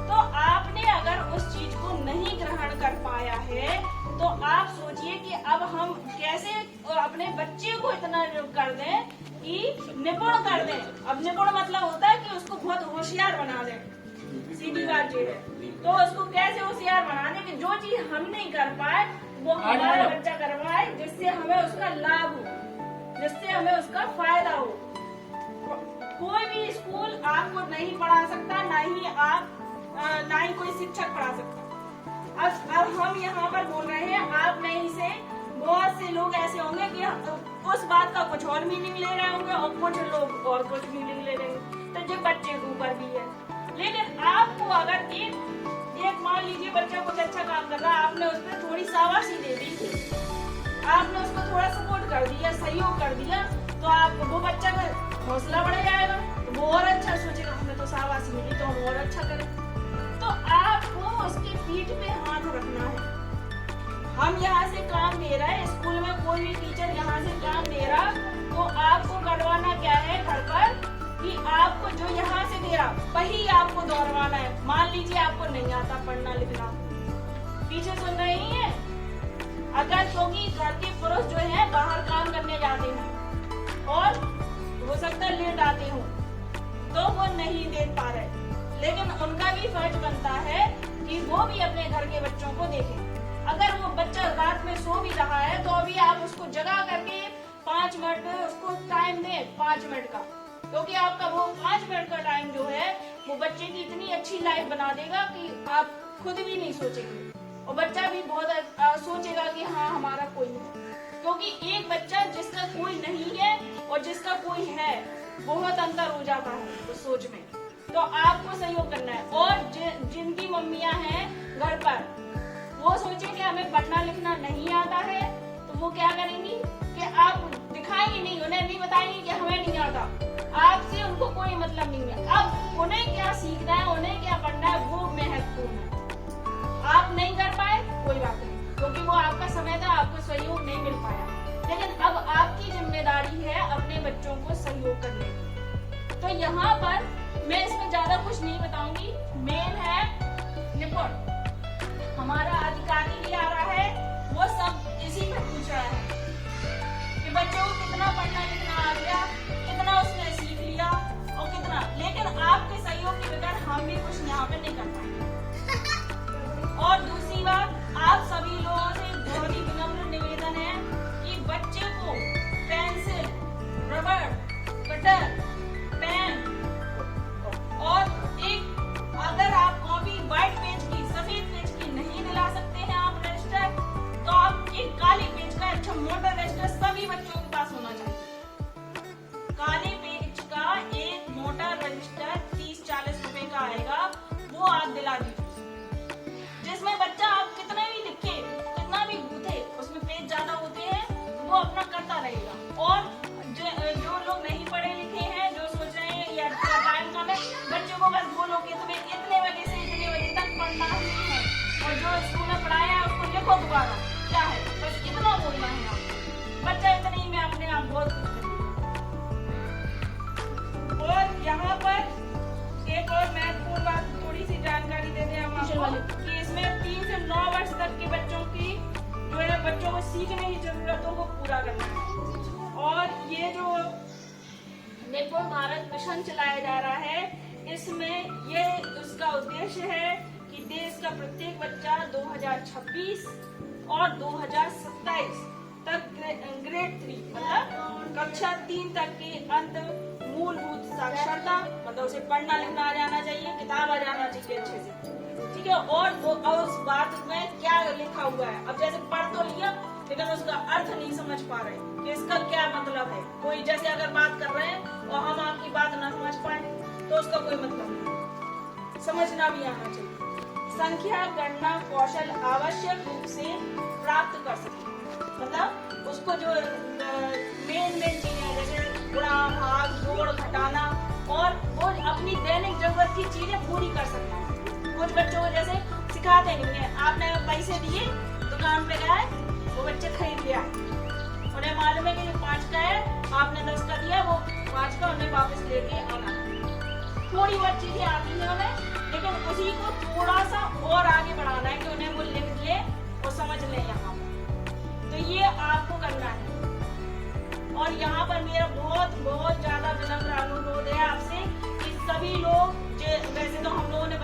S2: तो आपने अगर उस चीज को नहीं ग्रहण कर पाया है तो आप सोचिए कि अब हम कैसे अपने बच्चे को इतना कर दें कि निपुण कर दें। अब निपुण मतलब होता है कि उसको बहुत होशियार बना दें,
S3: सीधी बात ये है। तो उसको कैसे होशियार बनाने की, जो चीज हम नहीं कर पाए वो हमारा बच्चा करवाए, जिससे हमें उसका लाभ हो, जिससे हमें उसका फायदा हो। कोई भी स्कूल आपको नहीं पढ़ा सकता, ना ही कोई शिक्षक पढ़ा सकता। अब हम यहाँ पर बोल रहे हैं, आप में ही से बहुत से लोग ऐसे होंगे कि उस बात का कुछ और मीनिंग ले रहे होंगे और कुछ लोग और कुछ मीनिंग ले रहे होंगे। तो जो बच्चे के ऊपर भी है, लेकिन आपको अगर एक मान लीजिए बच्चा कुछ अच्छा काम कर रहा है, आपने उस पर थोड़ी शाबाशी दे दी, आपने उसको थोड़ा सपोर्ट कर दिया, सहयोग कर दिया, तो आप वो बच्चा का हौसला बढ़ जाएगा, वो और अच्छा सोचेगा, हमें तो शाबाशी मिली तो हम और अच्छा करें। तो आपको उसकी पीठ पे हाथ रखना है। हम यहाँ से काम दे रहे हैं, स्कूल में कोई भी टीचर यहाँ से काम दे रहा, तो आपको करवाना क्या है घर पर, कि आपको जो यहाँ से दे रहा वही आपको दोहराना है। मान लीजिए आपको नहीं आता पढ़ना लिखना, पीछे सुन रही है, अगर क्योंकि घर के पुरुष जो है बाहर काम करने जाते हैं और हो सकता है लेट आते हो, तो वो नहीं देख पा रहे, लेकिन उनका भी फर्ज बनता है कि वो भी अपने घर के बच्चों को देखें। अगर वो बच्चा रात में सो भी रहा है तो अभी आप उसको जगा करके 5 मिनट में उसको टाइम दें, 5 मिनट का, क्योंकि आपका वो 5 मिनट का टाइम जो है वो बच्चे की इतनी अच्छी लाइफ बना देगा कि आप खुद भी नहीं सोचेंगे और बच्चा भी बहुत सोचेगा कि हाँ हमारा कोई है। क्योंकि एक बच्चा जिसका कोई नहीं है और जिसका कोई है, बहुत अंतर हो जाता है उस सोच में। तो आपको सहयोग करना है। और जिनकी मम्मियां हैं घर पर, वो सोचे कि हमें पढ़ना लिखना नहीं आता है, तो वो क्या करेंगी कि आप दिखाएंगे नहीं, उन्हें नहीं बताएंगे कि हमें नहीं आता, आपसे उनको कोई मतलब नहीं है। अब उन्हें क्या सीखना है, उन्हें क्या पढ़ना है, वो महत्वपूर्ण है। आप नहीं कर पाए कोई बात नहीं, क्योंकि वो आपका समय था, आपको सहयोग नहीं मिल पाया, लेकिन अब आपकी जिम्मेदारी है अपने बच्चों को सहयोग करने की। तो यहाँ पर मैं इसमें ज्यादा कुछ नहीं बताऊंगी, मेन है निपुण, हमारा अधिकारी भी आ रहा है, वो सब इसी पे पूछ रहा है कि बच्चों को कितना पढ़ना लिखना आ गया, कितना उसने सीख लिया और कितना, लेकिन आपके सहयोग के बगैर हम भी कुछ यहाँ पे नहीं कर पाएंगे। और दूसरी बात, आप सभी लोगों से बहुत ही विनम्र निवेदन है कि बच्चे को पेंसिल, रबड़, कटर, पेन और एक, अगर आप कॉपी व्हाइट पेज की, सफेद पेज की नहीं दिला सकते हैं आप रजिस्टर, तो आप एक काले पेज का अच्छा मोटा रजिस्टर सभी बच्चों के पास होना चाहिए। काले पेज का एक मोटा रजिस्टर 30-40 रुपए का आएगा, वो आप दिला दीजिए, जिसमें बच्चा आप कितना भी लिखे, कितना भी गूथे, उसमें पेज ज्यादा होते हैं, वो अपना करता रहेगा। और जो लोग नहीं पढ़े लिखे हैं, जो सोच रहे हैं या टाइम कम है, बच्चों को बस बोलो कि तुम्हें इतने बजे से इतने बजे तक पढ़ना ही है, और जो स्कूल में पढ़ाया है उसको लिखो दोबारा, क्या है बस इतना बोलना है आपको, बच्चा इतने ही में अपने आप बहुत कुछ कर लेगा। और यहाँ पर एक और महत्वपूर्ण बात, थोड़ी सी जानकारी दे दें हम आपको कि इसमें 3 से 9 वर्ष तक के बच्चों की जो है, बच्चों को सीखने की जरूरतों को पूरा करना है। और ये जो निपुण भारत मिशन चलाया जा रहा है, इसमें ये उसका उद्देश्य है कि देश का प्रत्येक बच्चा 2026 और 2027 तक ग्रेड 3 मतलब कक्षा 3 तक के अंत मूलभूत साक्षरता, मतलब उसे पढ़ना लिखना आ जाना चाहिए, किताब आ जाना चाहिए अच्छे से, ठीक है। और उस बात में क्या लिखा हुआ है, अब जैसे पढ़ तो लिया लेकिन उसका अर्थ नहीं समझ पा रहे कि इसका क्या मतलब है। कोई जैसे अगर बात कर रहे हैं और हम आपकी बात ना समझ पाए तो उसका कोई मतलब नहीं, समझना भी आना चाहिए। संख्या गणना कौशल आवश्यक रूप से प्राप्त कर सके, मतलब उसको जो मेन चीजें जैसे गुणा भाग जोड़ घटाना, और वो अपनी दैनिक जरूरत की चीजें पूरी कर सकता है। कुछ बच्चों को जैसे सिखाते नहीं है, आपने पैसे दिए, दुकान पे गए, वो बच्चे खरीद लिया, उन्हें मालूम है कि 5 का है, आपने 10 का दिया, वो 5 का उन्हें वापस लेके आना। थोड़ी बहुत चीजें आती है उन्हें, लेकिन उसी को थोड़ा सा और आगे बढ़ाना है कि उन्हें वो लिख ले और समझ ले यहाँ पर। तो ये आपको करना है। और यहाँ पर मेरा बहुत ज्यादा विनम्र अनुरोध है आपसे कि सभी लोग, वैसे तो हम लोगों ने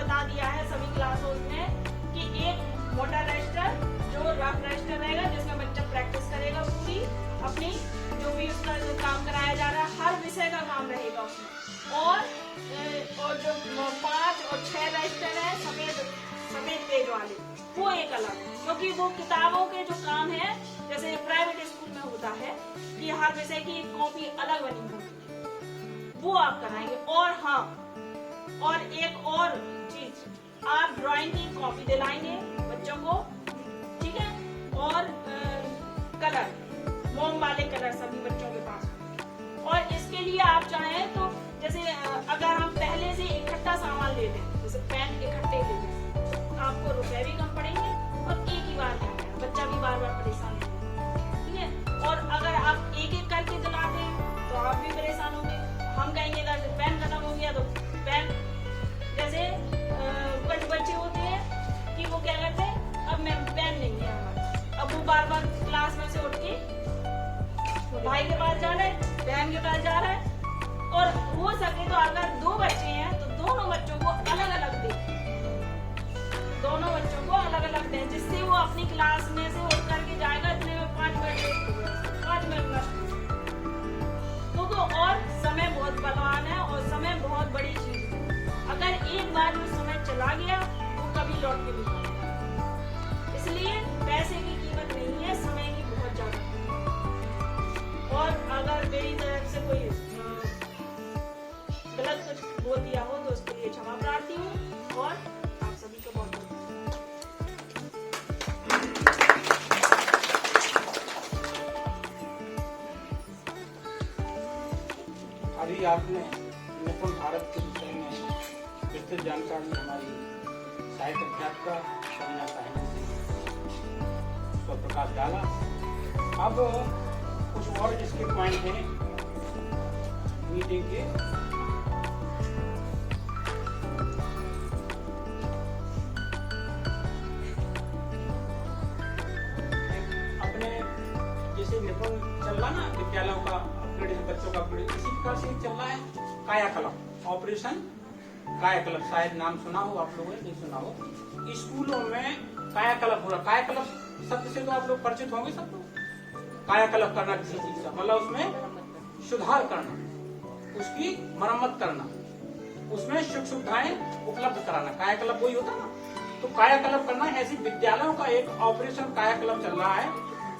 S2: वाले, वो एक अलग, क्योंकि वो किताबों के जो काम है जैसे प्राइवेट स्कूल में होता है कि हर विषय की एक कॉपी अलग बनी होती है, वो आप कराएंगे। और हाँ, और एक और चीज, आप ड्राइंग की कॉपी दिलाएंगे बच्चों को, ठीक है, और कलर, मोम वाले कलर सभी बच्चों के पास। और इसके लिए आप चाहें तो जैसे अगर हम पहले से इकट्ठा सामान ले लें, जैसे पेन इकट्ठे ले लें, तो आपको रुपए भी कम पड़ेंगे और एक ही बार में बच्चा भी बार बार परेशान होगा, ठीक है। और अगर आप एक एक करके दिला दें तो आप भी परेशान होंगे। हम कहेंगे अगर पेन खत्म हो गया तो पेन, जैसे कुछ बच्चे होते हैं कि वो क्या करते हैं, अब मैं पेन नहीं है हमारा, अब वो बार बार क्लास में से उठ के भाई के पास जा रहा है, बहन के पास जा रहा है, और हो सके तो अगर 2 बच्चे हैं तो दोनों बच्चों को अलग अलग दें, दोनों बच्चों को अलग अलग दें, जिससे वो अपनी क्लास में से उठ करके जाएगा, इतने में 5 मिनट 5 मिनट नष्ट, तो और समय बहुत बलवान है और समय बहुत बड़ी चीज है। अगर एक बार जो समय चला गया वो कभी लौट के नहीं आएगा, इसलिए पैसे की कीमत नहीं है, समय की बहुत ज्यादा। और अगर मेरी तरफ से कोई गलत कुछ बोल दिया हो तो उसके लिए क्षमा प्रार्थी हूँ, और आप सभी को बहुत
S1: अभी आपने निपुण भारत के विषय में विस्तृत जानकारी हमारी साहित्य अध्यापिका समीना साहनी से पर प्रकाश डाला। अब कुछ और इसके पॉइंट हैं मीटिंग के। अपने जैसे निपुण चल रहा ना विद्यालयों का अपग्रेड, बच्चों का अपग्रेड, इसी प्रकार से चल रहा है कायाकल्प, ऑपरेशन कायाकल्प, शायद नाम सुना हो आप लोगों ने, नहीं सुना हो। स्कूलों में कायाकल्प हो रहा। कायाकल्प शब्द से तो आप लोग परिचित होंगे सब लोग। कायाकल्प करना किसी चीज का मतलब उसमें सुधार करना, उसकी मरम्मत करना, उसमें सुख सुविधाएं उपलब्ध कराना, कायाकल्प वही होता ना। तो कायाकल्प करना, ऐसी विद्यालयों का एक ऑपरेशन कायाकल्प चल रहा है।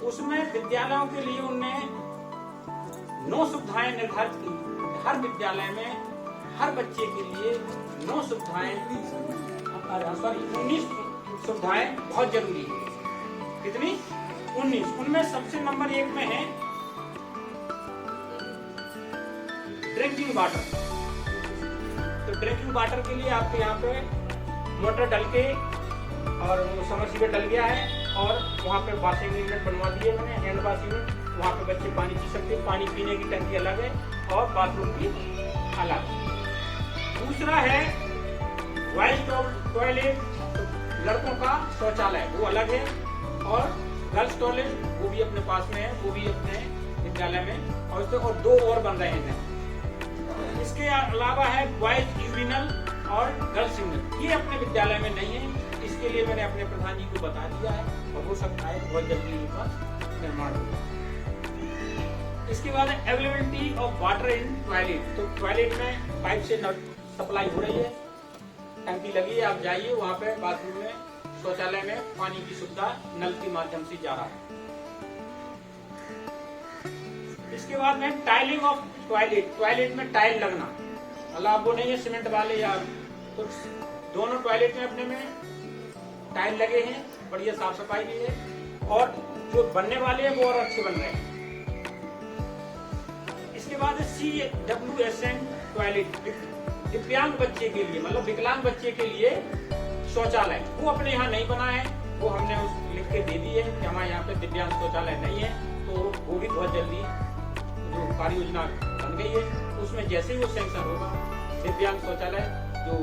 S1: उसमें विद्यालयों के लिए उनने 9 सुविधाएं निर्धारित की। हर विद्यालय में हर बच्चे के लिए 9 सुविधाएं, 19 सुविधाएं बहुत जरूरी है। कितनी? 19। उनमें सबसे नंबर 1 में है ड्रिंकिंग वाटर। तो ड्रिंकिंग वाटर के लिए आपके यहाँ पे मोटर डल के और समरसीबल डल गया है, और वहाँ पे वॉशिंग यूनिट बनवा दिए मैंने, हैंड वॉश यूनिट। वहाँ पे बच्चे पानी पी सकते हैं। पानी पीने की टंकी अलग है और बाथरूम की अलग। दूसरा है बॉयज टॉयलेट, लड़कों का शौचालय वो अलग है, और गर्ल्स टॉयलेट वो भी अपने पास में है, वो भी अपने विद्यालय में, और 2 और बन रहे हैं। इसके अलावा है बॉयज यूरिनल और गर्ल्स यूरिनल, ये अपने विद्यालय में नहीं है। इसके लिए मैंने अपने प्रधान जी को बता दिया है, और हो सकता है बहुत जल्दी इनका निर्माण होगा। इसके बाद है availability of water in toilet. तो टॉयलेट में पाइप से सप्लाई हो रही है, टंकी लगी है, आप जाइए वहाँ पे बाथरूम में, शौचालय में पानी की सुविधा नल के माध्यम से जा रहा है। इसके बाद में टाइलिंग ऑफ टॉयलेट। टॉयलेट में टाइल लगना, मतलब वो नहीं है सीमेंट वाले या तो दोनों टॉयलेट में अपने में टाइल लगे हैं, बढ़िया साफ सफाई भी है, और जो बनने वाले हैं वो और अच्छे बन रहे हैं। इसके बाद CWSN टॉयलेट, दिव्यांग बच्चे के लिए, मतलब विकलांग बच्चे के लिए शौचालय, वो अपने यहाँ नहीं बना है, वो हमने उस लिख के दे दी है कि हमारे यहाँ पे दिव्यांग शौचालय नहीं है। तो वो भी बहुत जल्दी जो कार्य योजना बन गई है, उसमें जैसे ही वो सैंक्शन होगा, दिव्यांग शौचालय जो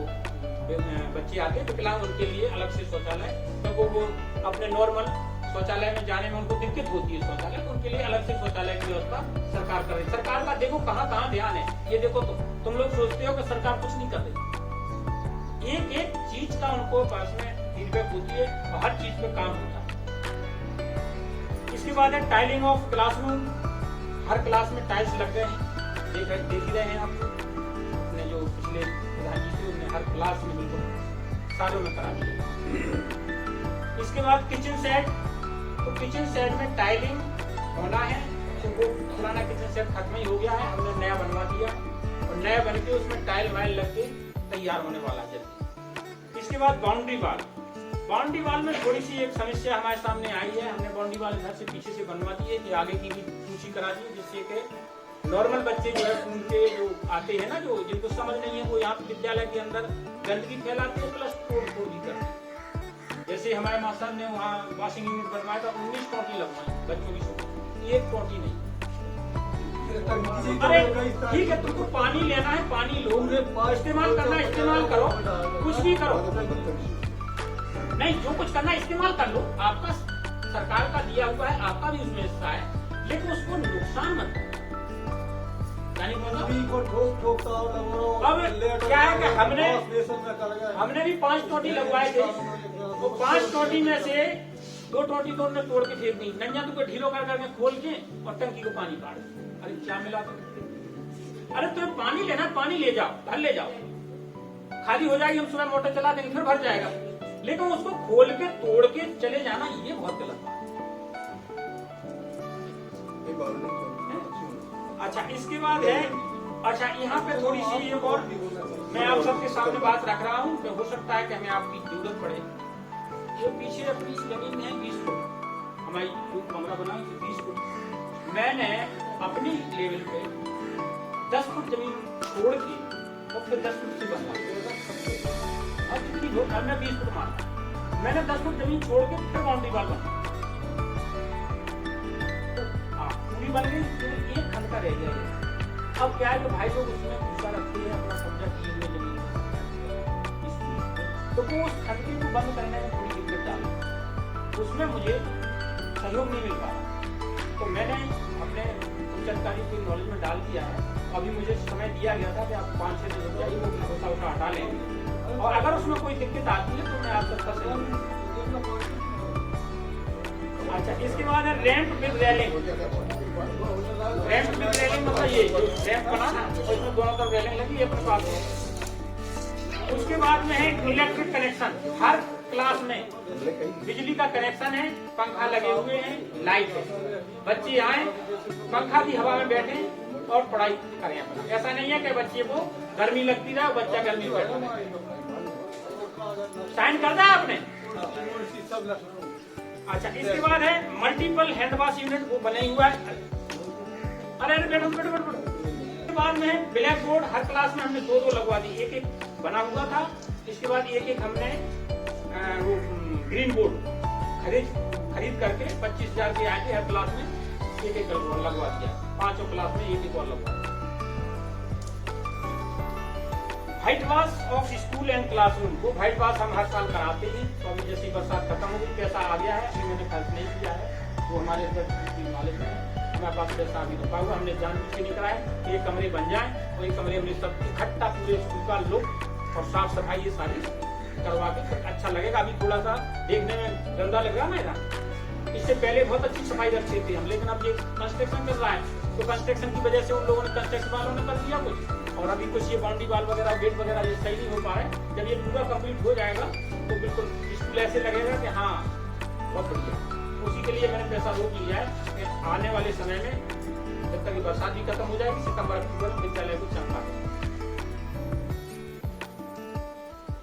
S1: बच्चे आते हैं विकलांग, उनके लिए अलग से शौचालय, तो वो अपने नॉर्मल शौचालय में जाने में उनको दिक्कत होती है शौचालय, तो उनके लिए अलग से शौचालय की व्यवस्था सरकार कर रही है। सरकार का देखो कहाँ ध्यान है, ये देखो। तुम लोग सोचते हो कि सरकार कुछ नहीं कर रही, एक एक चीज का उनको पास में फीडबैक होती है और हर चीज पे काम होता है। इसके बाद है tiling of classroom. Her class में टाइल्स लग गए हैं, देख ही रहे हैं आप अपने जो पिछले प्रधान जी थे, उन्होंने हर क्लास में बिल्कुल सारों में करा दिया। इसके बाद किचन सेट, तो किचन सेट में टाइलिंग होना है, तो वो पुराना किचन सेट खत्म ही हो गया है, हमने नया बनवा दिया और नया बन के उसमें टाइल वाइल लग के तैयार होने वाला है जल्दी। इसके बाद बाउंड्री वाल, बाउंड्री वाल में थोड़ी सी एक समस्या हमारे सामने आई है। हमने बाउंड्री वाल घर से पीछे से बनवा दी है कि आगे की भी ऊंची करा दी, जिससे कि नॉर्मल बच्चे जो है स्कूल के जो आते हैं ना, जो जिनको समझ नहीं है, वो यहाँ विद्यालय के अंदर गंदगी फैलाते हैं प्लस तोड़ फोड़ भी करते हैं। जैसे हमारे मास्टर ने वहाँ वॉशिंग यूनिट बनवाया था, 19 टोटी लगवाई बच्चों की सुबह, एक टोटी नहीं। अरे ठीक है, तुमको पानी लेना है, पानी लो, इस्तेमाल करना इस्तेमाल करो, कुछ भी करो, नहीं जो कुछ करना इस्तेमाल कर लो, आपका सरकार का दिया हुआ है, आपका भी उसमें हिस्सा है, लेकिन उसको नुकसान मत करो। अब क्या है कि हमने भी 5 टोटी लगवाए थे, तो 5 टोटी में से 2 टोटी तो उन्होंने तोड़ के फेंक दी, नंजा तुमको ढीलो कर करके खोल के और टंकी को पानी पाड़। अरे क्या मिला तो? अरे तुम्हें पानी लेना, पानी ले जाओ, घर ले जाओ, खाली हो जाएगी, हम सुबह मोटर चला देंगे, फिर भर जाएगा, लेकिन उसको खोल के तोड़ के चले जाना, ये बहुत गलत बात। अच्छा इसके बाद है, अच्छा यहाँ पे थोड़ी सी एक और मैं आप सबके सामने बात रख रहा हूँ, हो सकता है कि हमें आपकी जरूरत पड़े। ये पीछे अपनी जमीन है 20 फुट, हमारी जो कमरा बना है 20 फुट, मैंने अपनी लेवल पे 10 फुट जमीन छोड़ के और फिर 10 फुट से बनवा, अब कितनी हो, हमने 20 फुट माना, मैंने 10 फुट जमीन छोड़ के फिर बाउंड्री वाल बना, पूरी बन गई, केवल एक खंड का रह गया है। अब क्या है कि भाई लोग उसमें गुस्सा रखते हैं, अपना कब्जा किए हुए जमीन, तो वो उस खंड को बंद करने में थोड़ी दिक्कत डाली, उसमें मुझे सहयोग नहीं मिल पाया, तो मैंने अपने उच्च अधिकारी को नॉलेज में डाल दिया है। अभी मुझे समय दिया गया था कि आप 5-6 दिन रुक जाइए, वो भरोसा उसका हटा लेंगे, और अगर उसमें कोई दिक्कत आती है तो मैं आप सबका सहयोग। अच्छा इसके बाद है ramp with railing, ramp with railing मतलब ये जो रैंप बना ना, उसमें दोनों तरफ रेलिंग लगी है अपने पास में। उसके बाद में है इलेक्ट्रिक कनेक्शन, हर क्लास में बिजली का कनेक्शन है, पंखा लगे हुए हैं, लाइट है, बच्चे आए पंखा की हवा में बैठे और पढ़ाई करें अपना। ऐसा नहीं है कि बच्चे को गर्मी लगती रहे, बच्चा गर्मी में बैठा। साइन कर दिया आपने? अच्छा इसके बाद है मल्टीपल हैंड वॉश यूनिट, वो बने हुआ है। अरे बैठो बैठो बैठो। इसके बाद में है ब्लैक बोर्ड, हर क्लास में हमने 2-2 लगवा दी, एक बना हुआ था। इसके बाद एक हमने वो ग्रीन बोर्ड खरीद करके 25,000 के आए थे, हर क्लास में एक लगवा दिया, 5 क्लास में एक और लगवा दिया। White wash off school and classroom, वो व्हाइट वॉश हम हर साल कराते हैं, तो अभी जैसी बरसात खत्म हो गई, पैसा आ गया है, अभी मैंने खर्च नहीं किया है, वो हमारे नॉलेज में हमारे पास पैसा अभी रुका हुआ, हमने जानबूझ के नहीं कराया। ये कमरे बन जाए और ये कमरे में सब इकट्ठा पूरे स्कूल का लुक और साफ सफाई ये सारी करवा के अच्छा लगेगा। अभी थोड़ा सा देखने में गंदा लग रहा है ना, इससे पहले बहुत अच्छी सफाई रखते थे हम, लेकिन अब ये कंस्ट्रक्शन कर रहा है, तो कंस्ट्रक्शन की वजह से उन लोगों ने, कंस्ट्रक्शन वालों ने कर दिया कुछ, और अभी कुछ ये बाउंड्री वाल वगैरह गेट वगैरह ये सही नहीं हो पा रहा है। जब ये पूरा कंप्लीट हो जाएगा तो बिल्कुल स्कूल ऐसे लगेगा कि हाँ बहुत बढ़िया। उसी के लिए मैंने पैसा रोक लिया है कि आने वाले समय में जब तक बरसात भी खत्म हो जाएगी, सितंबर अक्टूबर विद्यालय को चमका दें।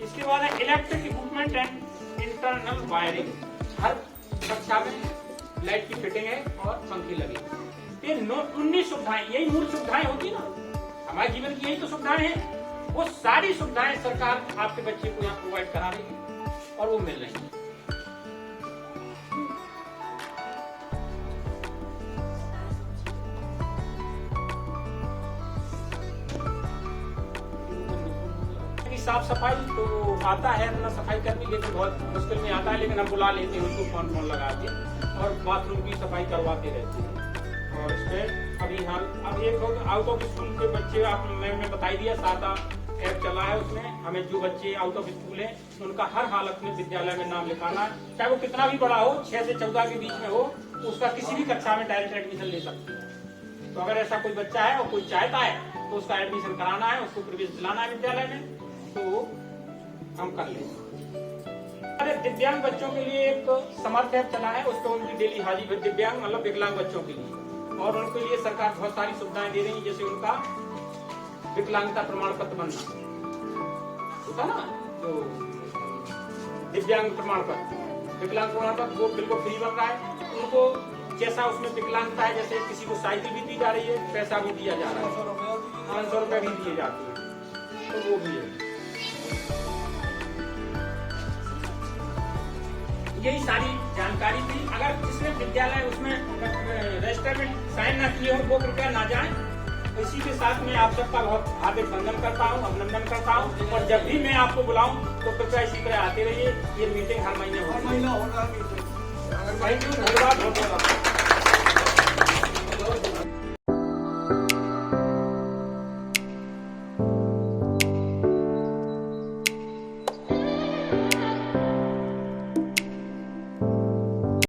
S1: इसके बाद है electric equipment and internal wiring, हर कक्षा में लाइट की फिटिंग है और पंखे लगे। ये 19 सुविधाएं, यही मूल सुविधाएं होती ना हमारे जीवन की, यही तो सुविधाएं हैं। वो सारी सुविधाएं सरकार आपके बच्चे को यहाँ प्रोवाइड करा रही है और वो मिल रही है। साफ सफाई तो आता है अपना सफाई कर्मी, लेकिन बहुत मुश्किल में आता है, लेकिन हम बुला लेते हैं उसको, फोन लगा के, और बाथरूम की सफाई करवाते रहते हैं। और इसमें अभी हम अब एक आउट ऑफ स्कूल के बच्चे, आप मैंने बताई दिया, 7 ऐप चला है, उसमें हमें जो बच्चे आउट ऑफ स्कूल है उनका हर हालत में विद्यालय में नाम लिखाना है, चाहे वो कितना भी बड़ा हो, 6 से 14 के बीच में हो, उसका किसी भी कक्षा में डायरेक्ट एडमिशन ले सकते हैं। तो अगर ऐसा कोई बच्चा है और कोई चाहता है तो उसका एडमिशन कराना है, उसको प्रवेश दिलाना है विद्यालय में, तो हम कर लेंगे। अरे दिव्यांग बच्चों के लिए एक समर्थ ऐप चला है, उस पर उनकी डेली हाजिरी, दिव्यांग मतलब विकलांग बच्चों के लिए, और उनके लिए सरकार बहुत सारी सुविधाएं दे रही है, जैसे उनका विकलांगता प्रमाण पत्र बनना होता ना, तो दिव्यांग प्रमाण पत्र, विकलांग प्रमाण पत्र वो बिल्कुल फ्री बन रहा है उनको। जैसा उसमें विकलांगता है, जैसे किसी को साइकिल भी दी जा रही है, पैसा भी दिया जा रहा है, 500 रुपए भी दिए जाते हैं, तो वो भी है। यही सारी जानकारी थी। अगर जिसने विद्यालय उसमें रजिस्टर में साइन न किए हो वो कृपया ना जाएं। इसी के साथ मैं आप सबका बहुत हार्दिक वंदन करता हूँ, अभिनंदन करता हूँ, और जब भी मैं आपको बुलाऊं तो कृपया इसी तरह आते रहिए। ये मीटिंग हर महीने होती है। थैंक यू, धन्यवाद, बहुत बहुत।